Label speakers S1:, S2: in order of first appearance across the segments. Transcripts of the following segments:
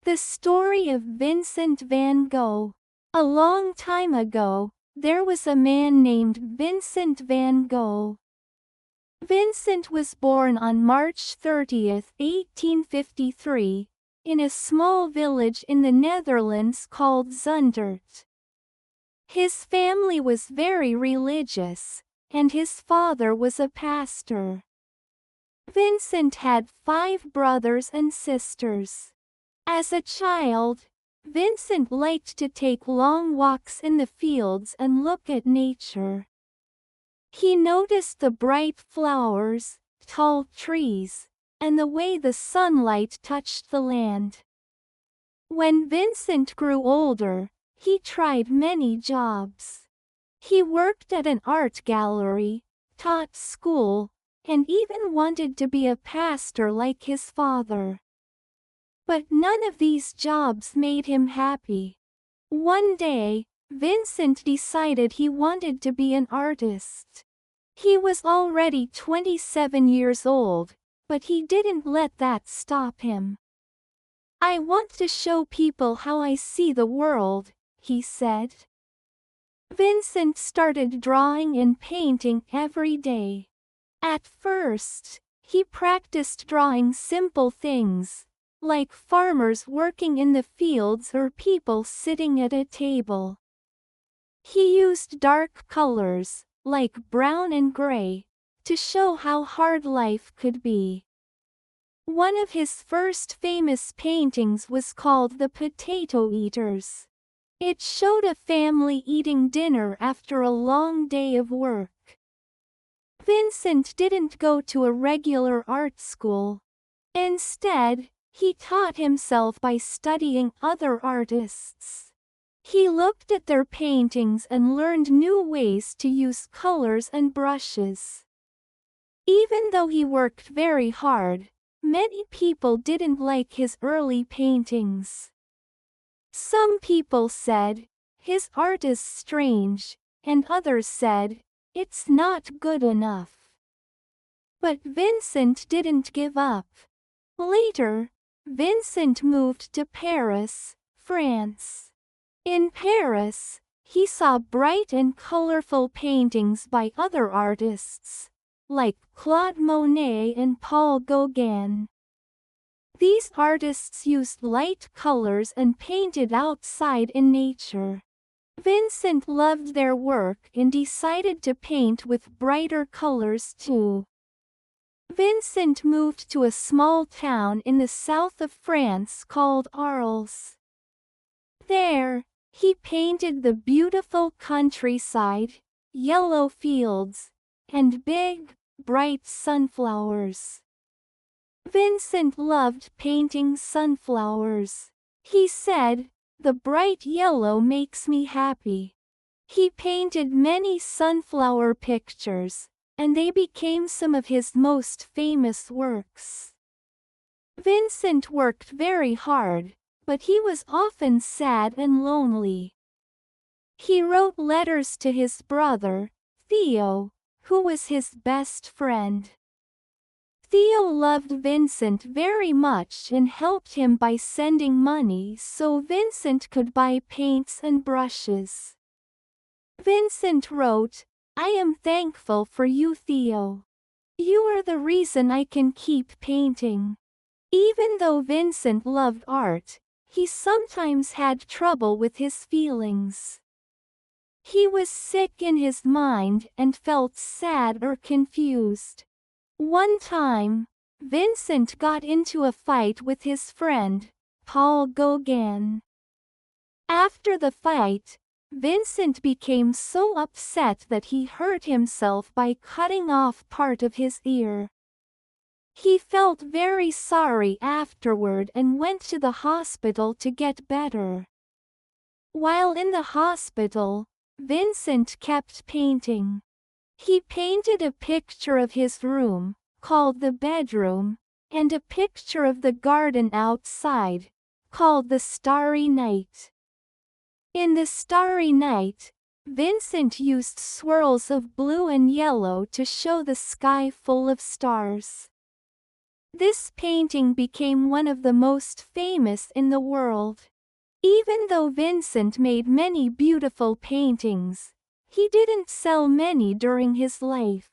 S1: The story of Vincent van Gogh. A long time ago, there was a man named Vincent van Gogh. Vincent was born on March 30th, 1853, in a small village in the Netherlands called Zundert. His family was very religious, and his father was a pastor. Vincent had 5 brothers and sisters. As a child, Vincent liked to take long walks in the fields and look at nature. He noticed the bright flowers, tall trees, and the way the sunlight touched the land. When Vincent grew older, he tried many jobs. He worked at an art gallery, taught school, and even wanted to be a pastor like his father. But none of these jobs made him happy. One day, Vincent decided he wanted to be an artist. He was already 27 years old, but he didn't let that stop him. "I want to show people how I see the world," he said. Vincent started drawing and painting every day. At first, he practiced drawing simple things, like farmers working in the fields or people sitting at a table. He used dark colors, like brown and gray, to show how hard life could be. One of his first famous paintings was called The Potato Eaters. It showed a family eating dinner after a long day of work. Vincent didn't go to a regular art school. Instead, he taught himself by studying other artists. He looked at their paintings and learned new ways to use colors and brushes. Even though he worked very hard, many people didn't like his early paintings. Some people said, "His art is strange," and others said, "It's not good enough." But Vincent didn't give up. Later, Vincent moved to Paris, France. In Paris, he saw bright and colorful paintings by other artists, like Claude Monet and Paul Gauguin. These artists used light colors and painted outside in nature. Vincent loved their work and decided to paint with brighter colors too. Vincent moved to a small town in the south of France called Arles. There, he painted the beautiful countryside, yellow fields, and big, bright sunflowers. Vincent loved painting sunflowers. He said, "The bright yellow makes me happy." He painted many sunflower pictures, and they became some of his most famous works. Vincent worked very hard, but he was often sad and lonely. He wrote letters to his brother, Theo, who was his best friend. Theo loved Vincent very much and helped him by sending money so Vincent could buy paints and brushes. Vincent wrote, "I am thankful for you, Theo. You are the reason I can keep painting." Even though Vincent loved art, he sometimes had trouble with his feelings. He was sick in his mind and felt sad or confused. One time, Vincent got into a fight with his friend, Paul Gauguin. After the fight, Vincent became so upset that he hurt himself by cutting off part of his ear. He felt very sorry afterward and went to the hospital to get better. While in the hospital, Vincent kept painting. He painted a picture of his room, called the bedroom, and a picture of the garden outside, called the Starry Night. In the Starry Night, Vincent used swirls of blue and yellow to show the sky full of stars. This painting became one of the most famous in the world. Even though Vincent made many beautiful paintings, he didn't sell many during his life.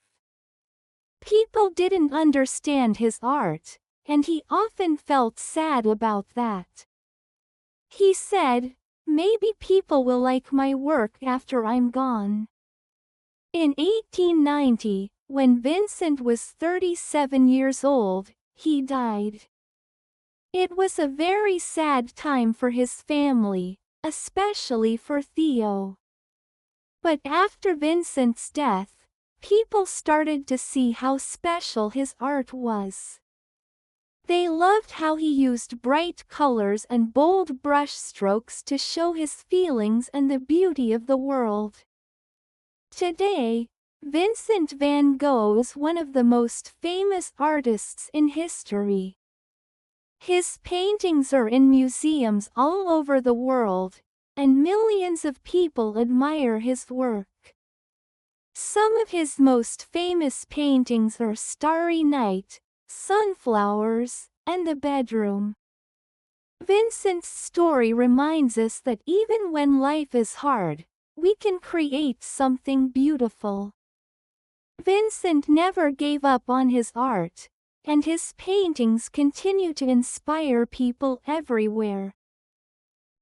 S1: People didn't understand his art, and he often felt sad about that. He said, "Maybe people will like my work after I'm gone." In 1890, when Vincent was 37 years old, he died. It was a very sad time for his family, especially for Theo. But after Vincent's death, people started to see how special his art was. They loved how he used bright colors and bold brushstrokes to show his feelings and the beauty of the world. Today, Vincent van Gogh is one of the most famous artists in history. His paintings are in museums all over the world, and millions of people admire his work. Some of his most famous paintings are Starry Night, Sunflowers, and The Bedroom. Vincent's story reminds us that even when life is hard, we can create something beautiful. Vincent never gave up on his art, and his paintings continue to inspire people everywhere.